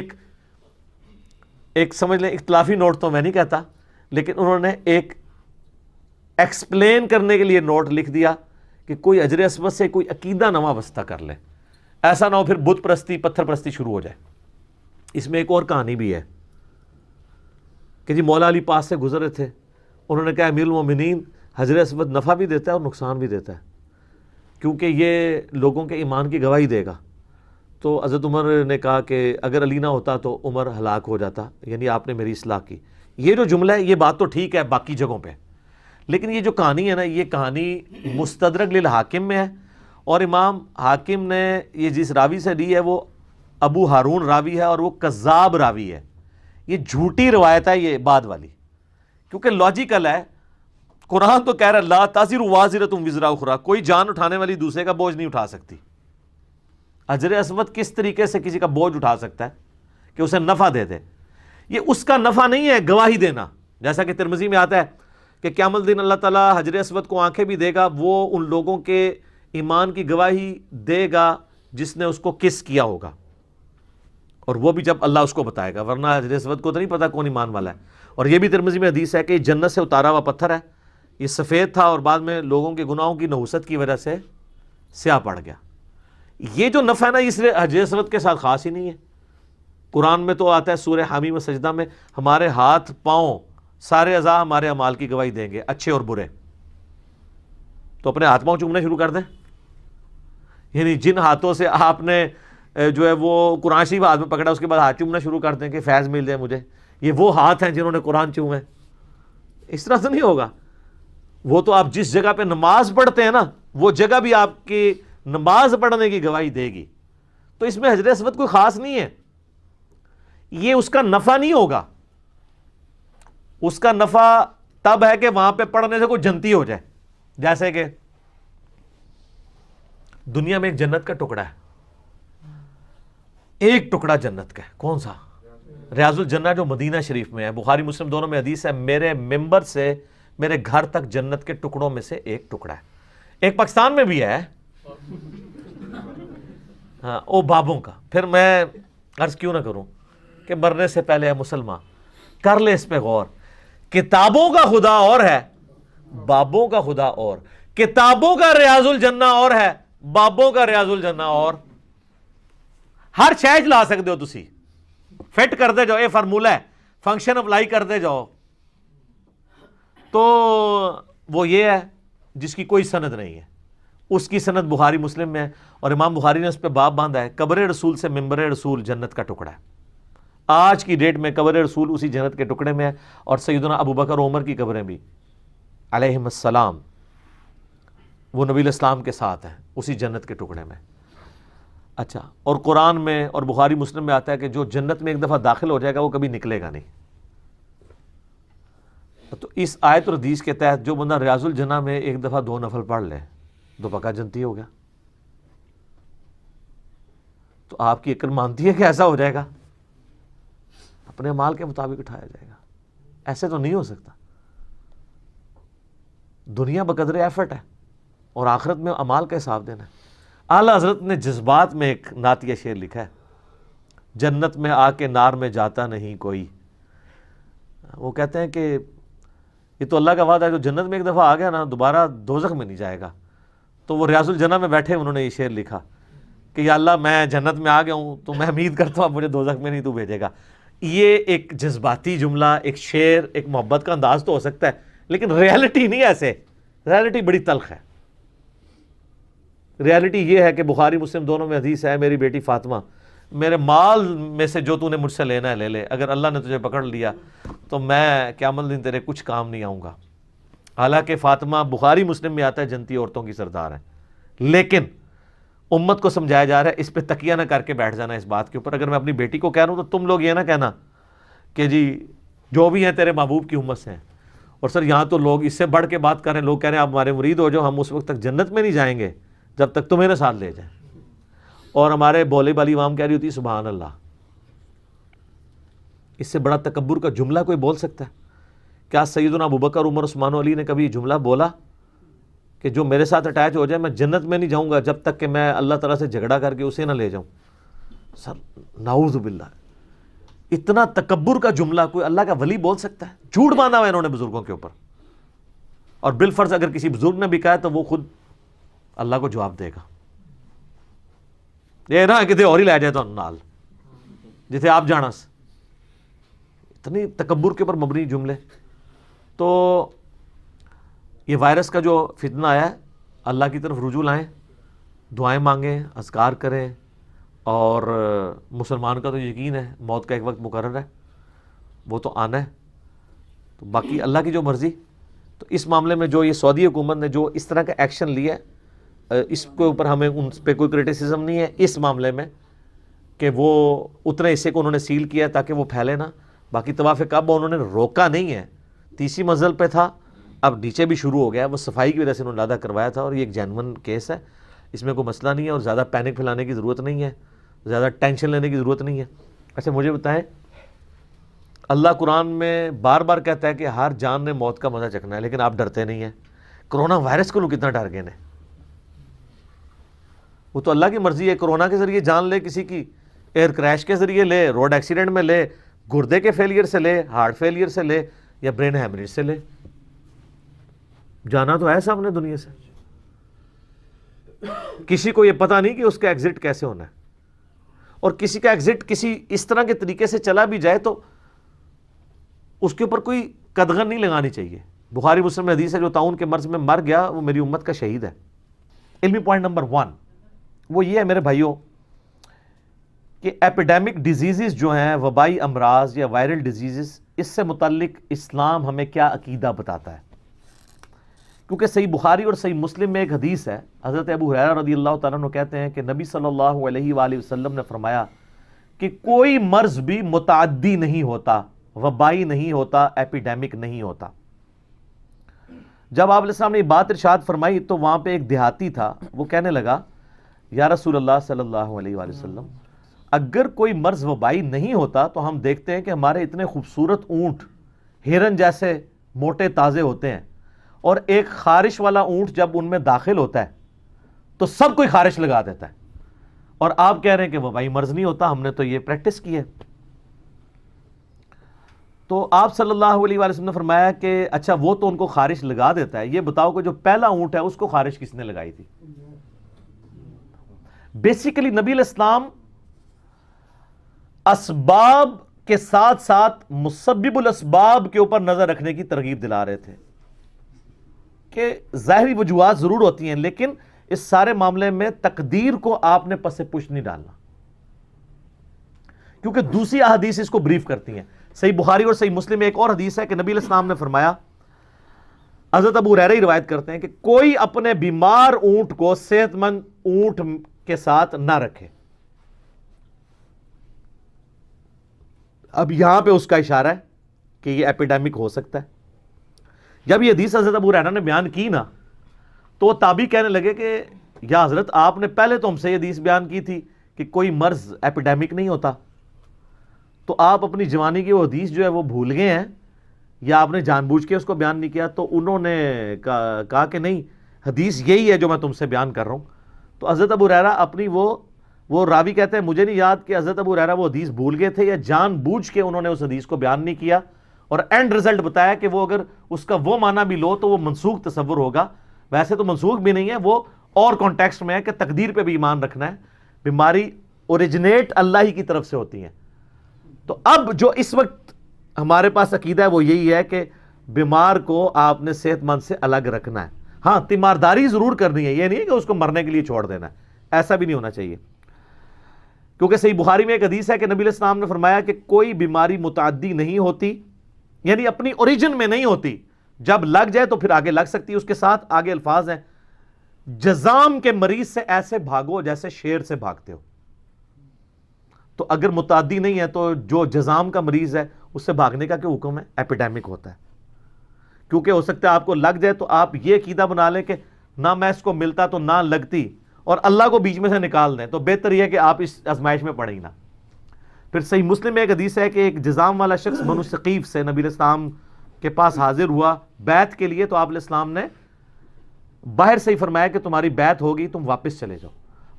ایک سمجھ لیں اختلافی نوٹ تو میں نہیں کہتا, لیکن انہوں نے ایک ایکسپلین کرنے کے لیے نوٹ لکھ دیا کہ کوئی حجر اسود سے کوئی عقیدہ نواں وابستہ کر لے, ایسا نہ ہو پھر بت پرستی پتھر پرستی شروع ہو جائے. اس میں ایک اور کہانی بھی ہے کہ جی مولا علی پاس سے گزر رہے تھے, انہوں نے کہا امیر المومنین حجر اسود نفع بھی دیتا ہے اور نقصان بھی دیتا ہے, کیونکہ یہ لوگوں کے ایمان کی گواہی دے گا. تو حضرت عمر نے کہا کہ اگر علی نہ ہوتا تو عمر ہلاک ہو جاتا, یعنی آپ نے میری اصلاح کی. یہ جو جملہ ہے یہ بات تو ٹھیک ہے باقی جگہوں پہ, لیکن یہ جو کہانی ہے نا یہ کہانی مستدرک للحاکم میں ہے, اور امام حاکم نے یہ جس راوی سے لی ہے وہ ابو ہارون راوی ہے, اور وہ کذاب راوی ہے. یہ جھوٹی روایت ہے یہ بعد والی, کیونکہ لاجیکل ہے. قرآن تو کہہ رہا ہے لا تزر وازرۃ وزر اخری, کوئی جان اٹھانے والی دوسرے کا بوجھ نہیں اٹھا سکتی. حجر اسود کس طریقے سے کسی کا بوجھ اٹھا سکتا ہے کہ اسے نفع دے دے؟ یہ اس کا نفع نہیں ہے گواہی دینا, جیسا کہ ترمذی میں آتا ہے کہ قیامت الدین اللہ تعالیٰ حجر اسود کو آنکھیں بھی دے گا, وہ ان لوگوں کے ایمان کی گواہی دے گا جس نے اس کو کس کیا ہوگا, اور وہ بھی جب اللہ اس کو بتائے گا, ورنہ حجر اسود کو تو نہیں پتا کون ایمان والا ہے. اور یہ بھی ترمذی میں حدیث ہے کہ یہ جنت سے اتارا ہوا پتھر ہے, یہ سفید تھا اور بعد میں لوگوں کے گناہوں کی نحوست کی وجہ سے سیاہ پڑ گیا. یہ جو نفع ہے نا اس لیے حجر اسود کے ساتھ خاص ہی نہیں ہے. قرآن میں تو آتا ہے سورہ حامیم و سجدہ میں ہمارے ہاتھ پاؤں سارے اعضاء ہمارے اعمال کی گواہی دیں گے, اچھے اور برے. تو اپنے ہاتھ پاؤں چومنا شروع کر دیں, یعنی جن ہاتھوں سے آپ نے جو ہے وہ قرآن شریف ہاتھ میں پکڑا، اس کے بعد ہاتھ چومنا شروع کر دیں کہ فیض مل جائے مجھے، یہ وہ ہاتھ ہیں جنہوں نے قرآن چومے، اس طرح سے نہیں ہوگا۔ وہ تو آپ جس جگہ پہ نماز پڑھتے ہیں نا، وہ جگہ بھی آپ کی نماز پڑھنے کی گواہی دے گی۔ تو اس میں حجر اسود کوئی خاص نہیں ہے، یہ اس کا نفع نہیں ہوگا، اس کا نفع تب ہے کہ وہاں پہ پڑھنے سے کوئی جنتی ہو جائے۔ جیسے کہ دنیا میں ایک جنت کا ٹکڑا ہے، ایک ٹکڑا جنت کا ہے، کون سا؟ ریاض الجنہ جو مدینہ شریف میں ہے، بخاری مسلم دونوں میں حدیث ہے، میرے ممبر سے میرے گھر تک جنت کے ٹکڑوں میں سے ایک ٹکڑا ہے۔ ایک پاکستان میں بھی ہے، ہاں، او بابوں کا۔ پھر میں عرض کیوں نہ کروں کہ مرنے سے پہلے ہے مسلمان، کر لے اس پہ غور۔ کتابوں کا خدا اور ہے، بابوں کا خدا اور۔ کتابوں کا ریاض الجنہ اور ہے، بابوں کا ریاض الجنہ اور۔ ہر شے لا سکتے ہو تسی، فٹ کرتے جاؤ، یہ فارمولہ ہے، فنکشن اپلائی کرتے جاؤ۔ تو وہ یہ ہے جس کی کوئی سند نہیں ہے، اس کی سند بخاری مسلم میں ہے، اور امام بخاری نے اس پہ باب باندھا ہے، قبر رسول سے ممبر رسول جنت کا ٹکڑا ہے۔ آج کی ڈیٹ میں قبر رسول اسی جنت کے ٹکڑے میں ہے، اور سیدنا ابو بکر و عمر کی قبریں بھی علیہم السلام، وہ نبی الاسلام کے ساتھ ہیں اسی جنت کے ٹکڑے میں۔ اچھا، اور قرآن میں اور بخاری مسلم میں آتا ہے کہ جو جنت میں ایک دفعہ داخل ہو جائے گا وہ کبھی نکلے گا نہیں۔ تو اس آیت اور حدیث کے تحت جو بندہ ریاض الجنہ میں ایک دفعہ 2 نفل پڑھ لے تو پکا جنتی ہو گیا۔ تو آپ کی عقل مانتی ہے کہ ایسا ہو جائے گا؟ اپنے مال کے مطابق اٹھایا جائے گا، ایسے تو نہیں ہو سکتا۔ دنیا بقدر ایفرٹ ہے اور آخرت میں اعمال کا حساب دینا ہے۔ اعلیٰ حضرت نے جذبات میں ایک نعتیہ شعر لکھا ہے، جنت میں آ کے نار میں جاتا نہیں کوئی۔ وہ کہتے ہیں کہ یہ تو اللہ کا وعدہ ہے، جو جنت میں ایک دفعہ آ گیا نا دوبارہ دوزخ میں نہیں جائے گا۔ تو وہ ریاض الجنہ میں بیٹھے انہوں نے یہ شعر لکھا کہ یا اللہ میں جنت میں آ گیا ہوں تو میں امید کرتا ہوں اب مجھے دوزخ میں نہیں تو بھیجے گا۔ یہ ایک جذباتی جملہ، ایک شعر، ایک محبت کا انداز تو ہو سکتا ہے، لیکن ریالٹی نہیں ایسے، ریالٹی بڑی تلخ ہے۔ ریالٹی یہ ہے کہ بخاری مسلم دونوں میں حدیث ہے، میری بیٹی فاطمہ، میرے مال میں سے جو تو نے مجھ سے لینا ہے لے لے، اگر اللہ نے تجھے پکڑ لیا تو میں قیامت دن تیرے کچھ کام نہیں آؤں گا۔ حالانکہ فاطمہ بخاری مسلم میں آتا ہے جنتی عورتوں کی سردار ہے، لیکن امت کو سمجھایا جا رہا ہے اس پہ تکیہ نہ کر کے بیٹھ جانا اس بات کے اوپر۔ اگر میں اپنی بیٹی کو کہہ رہا ہوں تو تم لوگ یہ نہ کہنا کہ جی جو بھی ہیں تیرے محبوب کی امت سے ہیں۔ اور سر یہاں تو لوگ اس سے بڑھ کے بات کر رہے ہیں، لوگ کہہ رہے ہیں آپ ہمارے مرید ہو جاؤ، ہم اس وقت تک جنت میں نہیں جائیں گے جب تک تمہیں نہ ساتھ لے جائیں۔ اور ہمارے بولے والی عوام کہہ رہی ہوتی ہے سبحان اللہ۔ اس سے بڑا تکبر کا جملہ کوئی بول سکتا ہے؟ کیا سیدنا ابوبکر، عمر، عثمان و علی نے کبھی یہ جملہ بولا کہ جو میرے ساتھ اٹیچ ہو جائے میں جنت میں نہیں جاؤں گا جب تک کہ میں اللہ تعالیٰ سے جھگڑا کر کے اسے نہ لے جاؤں؟ سر نعوذ باللہ، اتنا تکبر کا جملہ کوئی اللہ کا ولی بول سکتا ہے؟ جھوٹ باندھا ہوا انہوں نے بزرگوں کے اوپر، اور بالفرض اگر کسی بزرگ نے بھی کہا ہے تو وہ خود اللہ کو جواب دے گا۔ یہ نہ کتے اور ہی لے جائے تو نال جتنے آپ جانا سے، اتنی تکبر کے اوپر مبنی جملے۔ تو یہ وائرس کا جو فتنہ آیا ہے، اللہ کی طرف رجوع لائیں، دعائیں مانگیں، اذکار کریں، اور مسلمان کا تو یقین ہے موت کا ایک وقت مقرر ہے، وہ تو آنا ہے۔ تو باقی اللہ کی جو مرضی۔ تو اس معاملے میں جو یہ سعودی حکومت نے جو اس طرح کا ایکشن لیا ہے، اس کے اوپر ہمیں ان پہ کوئی کرٹیسزم نہیں ہے اس معاملے میں کہ وہ اتنے حصے کو انہوں نے سیل کیا ہے تاکہ وہ پھیلے نہ۔ باقی طواف کعبہ انہوں نے روکا نہیں ہے، تیسری منزل پہ تھا، اب نیچے بھی شروع ہو گیا ہے، وہ صفائی کی وجہ سے انہوں نے لادہ کروایا تھا، اور یہ ایک جینون کیس ہے، اس میں کوئی مسئلہ نہیں ہے، اور زیادہ پینک پھیلانے کی ضرورت نہیں ہے، زیادہ ٹینشن لینے کی ضرورت نہیں ہے۔ اچھا مجھے بتائیں، اللہ قرآن میں بار بار کہتا ہے کہ ہر جان نے موت کا مزہ چکھنا ہے، لیکن آپ ڈرتے نہیں ہیں۔ کرونا وائرس کو لوگ کتنا ڈر گئے ہیں، وہ تو اللہ کی مرضی ہے، کرونا کے ذریعے جان لے کسی کی، ایئر کریش کے ذریعے لے، روڈ ایکسیڈنٹ میں لے، گردے کے فیلئر سے لے، ہارٹ فیلئر سے لے، یا برین ہیمریج سے لے، جانا تو ہے سب نے دنیا سے۔ کسی کو یہ پتہ نہیں کہ اس کا ایگزٹ کیسے ہونا ہے، اور کسی کا ایگزٹ کسی اس طرح کے طریقے سے چلا بھی جائے تو اس کے اوپر کوئی قدغن نہیں لگانی چاہیے۔ بخاری مسلم میں حدیث ہے جو طاعون کے مرض میں مر گیا وہ میری امت کا شہید ہے۔ علمی پوائنٹ نمبر 1، وہ یہ ہے میرے بھائیوں کہ ایپیڈیمک ڈیزیزز جو ہیں، وبائی امراض یا وائرل ڈیزیزز، اس سے متعلق اسلام ہمیں کیا عقیدہ بتاتا ہے؟ کیونکہ صحیح بخاری اور صحیح مسلم میں ایک حدیث ہے، حضرت ابو ہریرہ رضی اللہ تعالیٰ عنہ کہتے ہیں کہ نبی صلی اللہ علیہ وآلہ وسلم نے فرمایا کہ کوئی مرض بھی متعدی نہیں ہوتا، وبائی نہیں ہوتا، ایپیڈیمک نہیں ہوتا۔ جب آپ علیہ السلام نے یہ بات ارشاد فرمائی تو وہاں پہ ایک دیہاتی تھا، وہ کہنے لگا یا رسول اللہ صلی اللہ علیہ وآلہ وسلم، اگر کوئی مرض وبائی نہیں ہوتا تو ہم دیکھتے ہیں کہ ہمارے اتنے خوبصورت اونٹ ہرن جیسے موٹے تازے ہوتے ہیں، اور ایک خارش والا اونٹ جب ان میں داخل ہوتا ہے تو سب کوئی خارش لگا دیتا ہے، اور آپ کہہ رہے ہیں کہ وبائی مرض نہیں ہوتا، ہم نے تو یہ پریکٹس کی ہے۔ تو آپ صلی اللہ علیہ وآلہ وسلم نے فرمایا کہ اچھا وہ تو ان کو خارش لگا دیتا ہے، یہ بتاؤ کہ جو پہلا اونٹ ہے اس کو خارش کس نے لگائی تھی؟ بیسیکلی نبی علیہ السلام اسباب کے ساتھ ساتھ مسبب الاسباب کے اوپر نظر رکھنے کی ترغیب دلا رہے تھے کہ ظاہری وجوہات ضرور ہوتی ہیں، لیکن اس سارے معاملے میں تقدیر کو آپ نے پس پش نہیں ڈالنا، کیونکہ دوسری احادیث اس کو بریف کرتی ہیں۔ صحیح بخاری اور صحیح مسلم میں ایک اور حدیث ہے کہ نبی علیہ السلام نے فرمایا، حضرت ابو ہریرہ ہی روایت کرتے ہیں کہ کوئی اپنے بیمار اونٹ کو صحت مند اونٹ کے ساتھ نہ رکھے۔ اب یہاں پہ اس کا اشارہ ہے کہ یہ ایپیڈیمک ہو سکتا ہے۔ جب یہ حدیث حضرت ابو ہریرہ نے بیان کی نا تو وہ تابعی کہنے لگے کہ یا حضرت آپ نے پہلے تو ہم سے یہ حدیث بیان کی تھی کہ کوئی مرض ایپیڈیمک نہیں ہوتا، تو آپ اپنی جوانی کی وہ حدیث جو ہے وہ بھول گئے ہیں یا آپ نے جان بوجھ کے اس کو بیان نہیں کیا؟ تو انہوں نے کہا کہ نہیں، حدیث یہی ہے جو میں تم سے بیان کر رہا ہوں۔ تو حضرت ابو ہریرہ اپنی وہ راوی کہتے ہیں مجھے نہیں یاد کہ حضرت ابو ہریرہ وہ حدیث بھول گئے تھے یا جان بوجھ کے انہوں نے اس حدیث کو بیان نہیں کیا، اور اینڈ رزلٹ بتایا کہ وہ اگر اس کا وہ معنی بھی لو تو وہ منسوخ تصور ہوگا۔ ویسے تو منسوخ بھی نہیں ہے، وہ اور کانٹیکسٹ میں ہے کہ تقدیر پہ بھی ایمان رکھنا ہے، بیماری اوریجنیٹ اللہ ہی کی طرف سے ہوتی ہیں۔ تو اب جو اس وقت ہمارے پاس عقیدہ ہے وہ یہی ہے کہ بیمار کو آپ نے صحت مند سے الگ رکھنا ہے۔ ہاں، تیمارداری ضرور کرنی ہے، یہ نہیں ہے کہ اس کو مرنے کے لیے چھوڑ دینا ہے، ایسا بھی نہیں ہونا چاہیے، کیونکہ صحیح بخاری میں ایک حدیث ہے کہ نبی علیہ السلام نے فرمایا کہ کوئی بیماری متعدی نہیں ہوتی، یعنی اپنی اوریجن میں نہیں ہوتی، جب لگ جائے تو پھر آگے لگ سکتی ہے۔ اس کے ساتھ آگے الفاظ ہیں، جزام کے مریض سے ایسے بھاگو جیسے شیر سے بھاگتے ہو۔ تو اگر متعدی نہیں ہے تو جو جزام کا مریض ہے اس سے بھاگنے کا کیا حکم ہے؟ ایپیڈیمک ہوتا ہے، کیونکہ ہو سکتا ہے آپ کو لگ جائے تو آپ یہ عقیدہ بنا لیں کہ نہ میں اس کو ملتا تو نہ لگتی، اور اللہ کو بیچ میں سے نکال دیں، تو بہتر یہ ہے کہ آپ اس آزمائش میں پڑیں ہی نہ۔ پھر صحیح مسلم میں ایک حدیث ہے کہ ایک جزام والا شخص بنو ثقیف سے نبی علیہ السلام کے پاس حاضر ہوا بیعت کے لیے، تو آپ علیہ السلام نے باہر سے ہی فرمایا کہ تمہاری بیعت ہوگی، تم واپس چلے جاؤ۔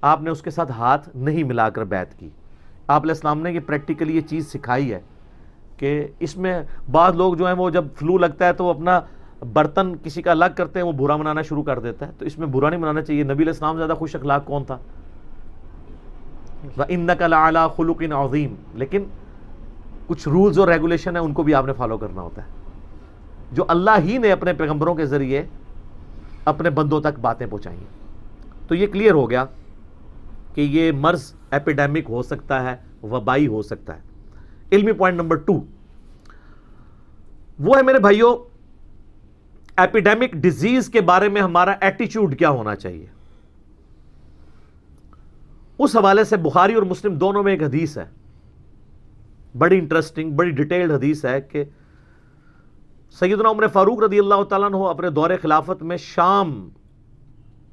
آپ نے اس کے ساتھ ہاتھ نہیں ملا کر بیعت کی۔ آپ علیہ السلام نے یہ پریکٹیکلی یہ چیز سکھائی ہے کہ اس میں بعض لوگ جو ہیں وہ جب فلو لگتا ہے تو وہ اپنا برتن کسی کا الگ کرتے ہیں، وہ برا منانا شروع کر دیتا ہے، تو اس میں برا نہیں منانا چاہیے۔ نبی علیہ السلام زیادہ خوش اخلاق کون تھا؟ وَإِنَّكَ لَعَلَىٰ خُلُقٍ عَظِيمٍ، لیکن کچھ رولز اور ریگولیشن ہیں، ان کو بھی آپ نے فالو کرنا ہوتا ہے، جو اللہ ہی نے اپنے پیغمبروں کے ذریعے اپنے بندوں تک باتیں پہنچائیں گے۔ تو یہ کلیئر ہو گیا کہ یہ مرض ایپیڈیمک ہو سکتا ہے، وبائی ہو سکتا ہے۔ علمی پوائنٹ نمبر 2 وہ ہے میرے بھائیوں، ایپیڈیمک ڈیزیز کے بارے میں ہمارا ایٹیچیوڈ کیا ہونا چاہیے۔ اس حوالے سے بخاری اور مسلم دونوں میں ایک حدیث ہے، بڑی انٹرسٹنگ، بڑی ڈیٹیلڈ حدیث ہے کہ سیدنا عمر فاروق رضی اللہ تعالیٰ عنہ اپنے دور خلافت میں شام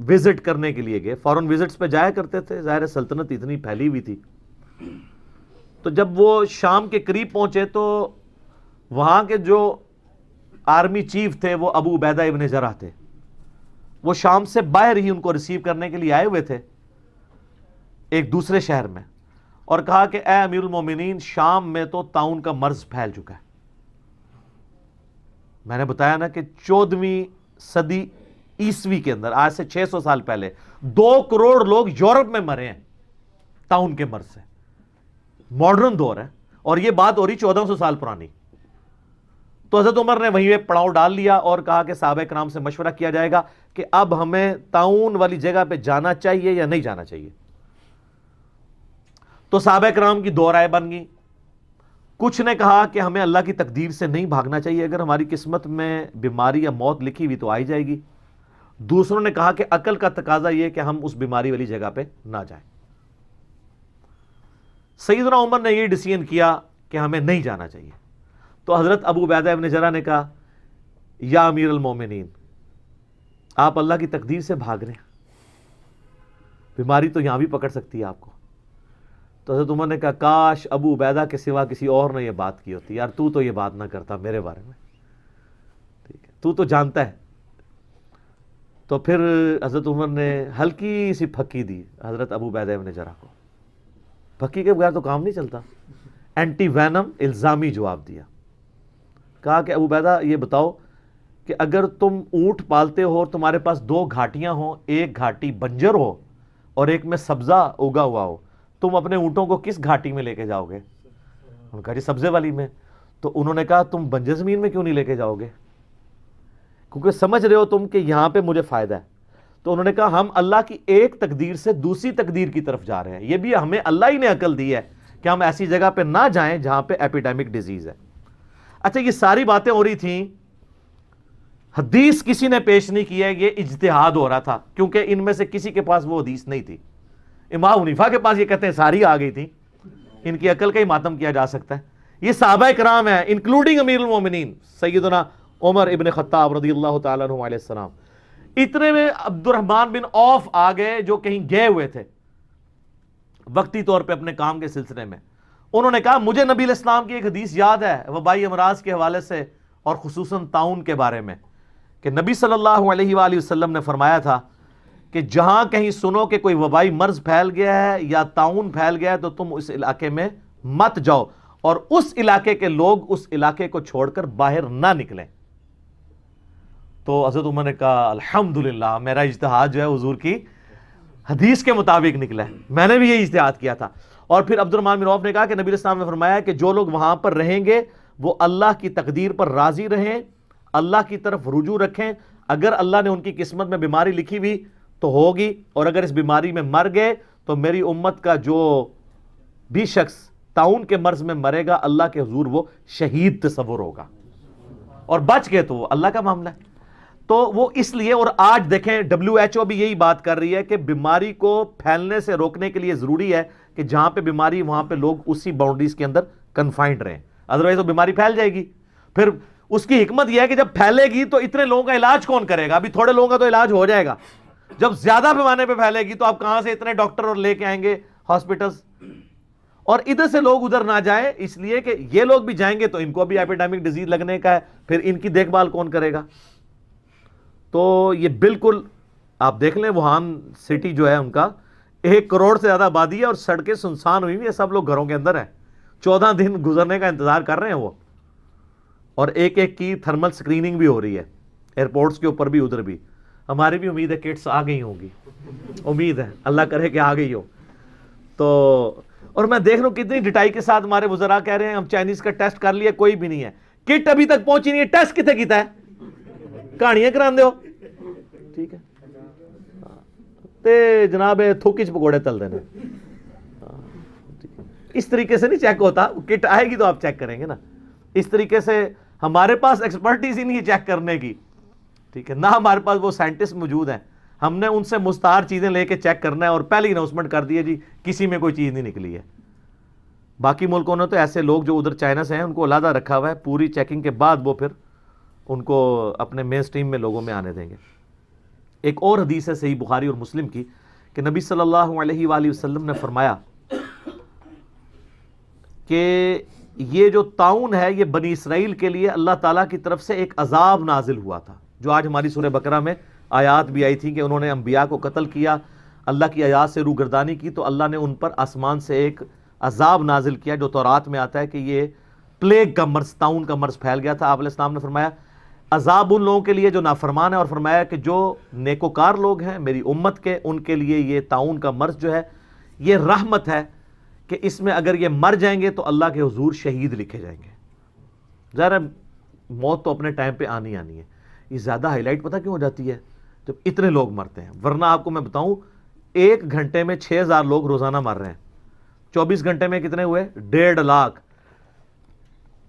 وزٹ کرنے کے لیے گئے، فورن وزٹس پہ جایا کرتے تھے، ظاہر سلطنت اتنی پھیلی ہوئی تھی۔ تو جب وہ شام کے قریب پہنچے تو وہاں کے جو آرمی چیف تھے وہ ابو عبیدہ ابن جراح تھے، وہ شام سے باہر ہی ان کو ریسیو کرنے کے لیے آئے ہوئے تھے ایک دوسرے شہر میں، اور کہا کہ اے امیر المومنین، شام میں تو طاعون کا مرض پھیل چکا ہے۔ میں نے بتایا نا کہ 14ویں صدی عیسوی کے اندر، آج سے 600 سال پہلے 2 کروڑ لوگ یورپ میں مرے ہیں طاعون کے مرض سے۔ ماڈرن دور ہے، اور یہ بات ہو رہی 1400 سال پرانی۔ تو حضرت عمر نے وہیں پڑاؤ ڈال لیا اور کہا کہ صحابہ کرام سے مشورہ کیا جائے گا کہ اب ہمیں طاعون والی جگہ پہ جانا چاہیے یا نہیں جانا چاہیے۔ تو صحابہ کرام کی دو رائے بن گئی. کچھ نے کہا کہ ہمیں اللہ کی تقدیر سے نہیں بھاگنا چاہیے, اگر ہماری قسمت میں بیماری یا موت لکھی ہوئی تو آئی جائے گی. دوسروں نے کہا کہ عقل کا تقاضا یہ کہ ہم اس بیماری والی جگہ پہ نہ جائیں. سیدنا عمر نے یہ ڈیسیژن کیا کہ ہمیں نہیں جانا چاہیے. تو حضرت ابو عبیدہ ابن جرح نے کہا یا امیر المومنین, آپ اللہ کی تقدیر سے بھاگ رہے ہیں, بیماری تو یہاں بھی پکڑ سکتی ہے آپ کو. تو حضرت عمر نے کہا کاش ابو عبیدہ کے سوا کسی اور نے یہ بات کی ہوتی, یار تو یہ بات نہ کرتا میرے بارے میں, ٹھیک ہے, تو جانتا ہے. تو پھر حضرت عمر نے ہلکی سی پھکی دی حضرت ابو عبیدہ ابن جرح کو. پھکی کے بغیر تو کام نہیں چلتا, اینٹی وینم الزامی جواب دیا. کہا کہ ابو عبیدہ یہ بتاؤ کہ اگر تم اونٹ پالتے ہو اور تمہارے پاس دو گھاٹیاں ہوں, ایک گھاٹی بنجر ہو اور ایک میں سبزہ اگا ہوا ہو, تم اپنے اونٹوں کو کس گھاٹی میں لے کے جاؤ گے؟ انہوں نے کہا جی سبزے والی میں. تو انہوں نے کہا تم بنجر زمین میں کیوں نہیں لے کے جاؤ گے؟ کیونکہ سمجھ رہے ہو تم کہ یہاں پہ مجھے فائدہ ہے. تو انہوں نے کہا ہم اللہ کی ایک تقدیر سے دوسری تقدیر کی طرف جا رہے ہیں, یہ بھی ہمیں اللہ ہی نے عقل دی ہے کہ ہم ایسی جگہ پہ نہ جائیں جہاں پہ ایپیڈیمک ڈیزیز ہے. اچھا یہ ساری باتیں ہو رہی تھیں, حدیث کسی نے پیش نہیں کی ہے, یہ اجتہاد ہو رہا تھا کیونکہ ان میں سے کسی کے پاس وہ حدیث نہیں تھی. امام حنیفہ کے پاس یہ کہتے ہیں ساری آ گئی تھی, ان کی عقل کا ہی ماتم کیا جا سکتا ہے. یہ صحابہ کرام ہیں انکلوڈنگ امیر المومنین سیدنا عمر ابن خطاب رضی اللہ تعالیٰ عنہ علیہ السلام. اتنے میں عبد الرحمن بن عوف آ گئے جو کہیں گئے ہوئے تھے وقتی طور پہ اپنے کام کے سلسلے میں. انہوں نے کہا مجھے نبی علیہ السلام کی ایک حدیث یاد ہے وبائی امراض کے حوالے سے اور خصوصاً طاعون کے بارے میں, کہ نبی صلی اللہ علیہ وآلہ وسلم نے فرمایا تھا کہ جہاں کہیں سنو کہ کوئی وبائی مرض پھیل گیا ہے یا طاعون پھیل گیا ہے تو تم اس علاقے میں مت جاؤ اور اس علاقے کے لوگ اس علاقے کو چھوڑ کر باہر نہ نکلیں. تو حضرت عمر نے کہا الحمدللہ میرا اجتہاد جو ہے حضور کی حدیث کے مطابق نکلا ہے, میں نے بھی یہ اجتہاد کیا تھا. اور پھر عبد الرحمن بن عوف نے کہا کہ نبی علیہ السلام نے فرمایا کہ جو لوگ وہاں پر رہیں گے وہ اللہ کی تقدیر پر راضی رہیں, اللہ کی طرف رجوع رکھیں. اگر اللہ نے ان کی قسمت میں بیماری لکھی ہوئی تو ہوگی, اور اگر اس بیماری میں مر گئے تو میری امت کا جو بھی شخص طاعون کے مرض میں مرے گا اللہ کے حضور وہ شہید تصور ہوگا, اور بچ گئے تو وہ اللہ کا معاملہ ہے. تو وہ اس لیے, اور آج دیکھیں WHO بھی یہی بات کر رہی ہے کہ بیماری کو پھیلنے سے روکنے کے لیے ضروری ہے کہ جہاں پہ بیماری وہاں پہ لوگ اسی باؤنڈریز کے اندر کنفائنڈ رہیں, ادروائز تو بیماری پھیل جائے گی. پھر اس کی حکمت یہ ہے کہ جب پھیلے گی تو اتنے لوگوں کا علاج کون کرے گا؟ ابھی تھوڑے لوگوں کا تو علاج ہو جائے گا, جب زیادہ پیمانے پہ پھیلے گی تو آپ کہاں سے اتنے ڈاکٹر اور لے کے آئیں گے ہاسپٹلز, اور ادھر سے لوگ ادھر نہ جائیں, اس لیے کہ یہ لوگ بھی جائیں گے تو ان کو بھی ایپیڈیمک ڈیزیز لگنے کا ہے, پھر ان کی دیکھ بھال کون کرے گا؟ تو یہ بالکل آپ دیکھ لیں ووہان سٹی جو ہے ان کا 1 کروڑ سے زیادہ آبادی ہے اور سڑکیں سنسان ہوئی ہیں, سب لوگ گھروں کے اندر ہیں, 14 دن گزرنے کا انتظار کر رہے ہیں وہ, اور ایک ایک کی تھرمل سکریننگ بھی ہو رہی ہے ایئرپورٹس کے اوپر بھی ادھر بھی. ہماری بھی امید ہے کٹس آ گئی ہوں گی, امید ہے اللہ کرے کہ آ گئی ہو. تو اور میں دیکھ رہا ہوں کتنی ڈٹائی کے ساتھ ہمارے وزراء کہہ رہے ہیں ہم چائنیز کا ٹیسٹ کر لیا, کوئی بھی نہیں ہے, کٹ ابھی تک پہنچی نہیں ہے, ٹیسٹ کتنے کیتا ہے, کہانیاں کران دے ہو, ٹھیک ہے, تے جناب تھوکی چ پکوڑے تل دینے. اس طریقے سے نہیں چیک ہوتا, کٹ آئے گی تو آپ چیک کریں گے نا. اس طریقے سے ہمارے پاس ایکسپرٹیز ہی نہیں ہے چیک کرنے کی, ٹھیک ہے, نہ ہمارے پاس وہ سائنٹسٹ موجود ہیں. ہم نے ان سے مستعار چیزیں لے کے چیک کرنا ہے اور پہلے اناؤنسمنٹ کر دی ہے جی کسی میں کوئی چیز نہیں نکلی ہے. باقی ملکوں نے تو ایسے لوگ جو ادھر چائنا سے ہیں ان کو علیحدہ رکھا ہوا ہے, پوری چیکنگ کے بعد وہ پھر ان کو اپنے مین سٹریم میں لوگوں میں آنے دیں گے. ایک اور حدیث ہے صحیح بخاری اور مسلم کی کہ نبی صلی اللہ علیہ وآلہ وسلم نے فرمایا کہ یہ جو طاعون ہے یہ بنی اسرائیل کے لیے اللہ تعالیٰ کی طرف سے ایک عذاب نازل ہوا تھا, جو آج ہماری سورہ بقرہ میں آیات بھی آئی تھی کہ انہوں نے انبیاء کو قتل کیا, اللہ کی آیات سے روگردانی کی, تو اللہ نے ان پر آسمان سے ایک عذاب نازل کیا جو تورات میں آتا ہے کہ یہ پلیگ کا مرض, طاعون کا مرض پھیل گیا تھا. آپ علیہ السلام نے فرمایا عذاب ان لوگوں کے لیے جو نافرمان ہے, اور فرمایا کہ جو نیکوکار لوگ ہیں میری امت کے ان کے لیے یہ طاعون کا مرض جو ہے یہ رحمت ہے کہ اس میں اگر یہ مر جائیں گے تو اللہ کے حضور شہید لکھے جائیں گے. ظاہر موت تو اپنے ٹائم پہ آنی ہے, یہ زیادہ ہائی لائٹ پتہ کیوں ہو جاتی ہے جب اتنے لوگ مرتے ہیں, ورنہ آپ کو میں بتاؤں 1 گھنٹے میں 6000 لوگ روزانہ مر رہے ہیں, 24 گھنٹے میں کتنے ہوئے؟ 1.5 لاکھ.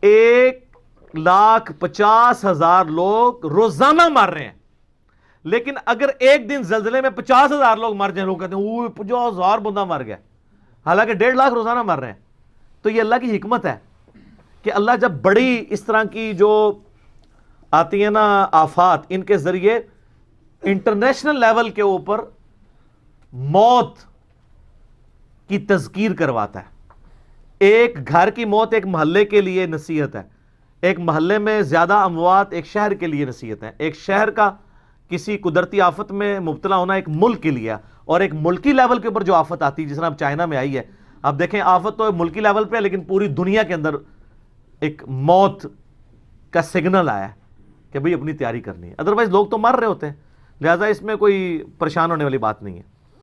1,50,000 لوگ روزانہ مر رہے ہیں. لیکن اگر ایک دن زلزلے میں 50,000 لوگ مر جائیں، لوگ کہتے ہیں اوہ 50,000 بندہ مر گیا، حالانکہ 1.5 لاکھ روزانہ مر رہے ہیں. تو یہ اللہ کی حکمت ہے کہ اللہ جب بڑی اس طرح کی جو آتی ہیں نا آفات، ان کے ذریعے انٹرنیشنل لیول کے اوپر موت کی تذکیر کرواتا ہے. ایک گھر کی موت ایک محلے کے لیے نصیحت ہے، ایک محلے میں زیادہ اموات ایک شہر کے لیے نصیحت ہے، ایک شہر کا کسی قدرتی آفت میں مبتلا ہونا ایک ملک کے لیے، اور ایک ملکی لیول کے اوپر جو آفت آتی ہے جس طرح اب چائنا میں آئی ہے. اب دیکھیں آفت تو ملکی لیول پہ ہے، لیکن پوری دنیا کے اندر ایک موت کا سگنل آیا ہے کہ بھئی اپنی تیاری کرنی ہے. ادروائز لوگ تو مر رہے ہوتے ہیں، لہٰذا اس میں کوئی پریشان ہونے والی بات نہیں ہے.